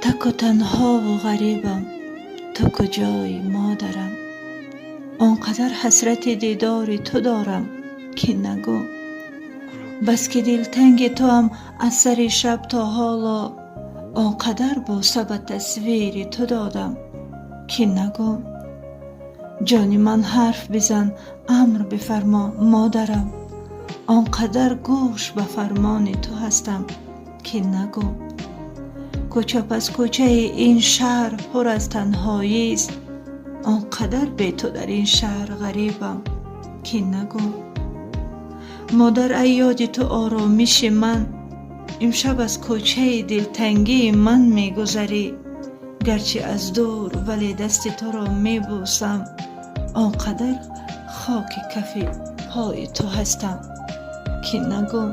تک و تنها و غریبم، تو کجایی مادرم؟ آنقدر حسرت دیدار تو دارم که نگو. بس که دلتنگ تو هم از سر شب تا حالا، آنقدر بوسه به تصویر تو دادم که نگو. جان من حرف بزن، امر بفرما مادرم، آنقدر گوش به فرمان تو هستم که نگو. کوچه پس کوچه این شهر پر از تنهایی است، آنقدر بی تو در این شهر غریبم که نگو. مادر ای یاد تو آرامش من، امشب از کوچه دلتنگی من میگذری. گرچه از دور ولی دست تو را میبوسم، آنقدر خاک کف پای تو هستم که نگو.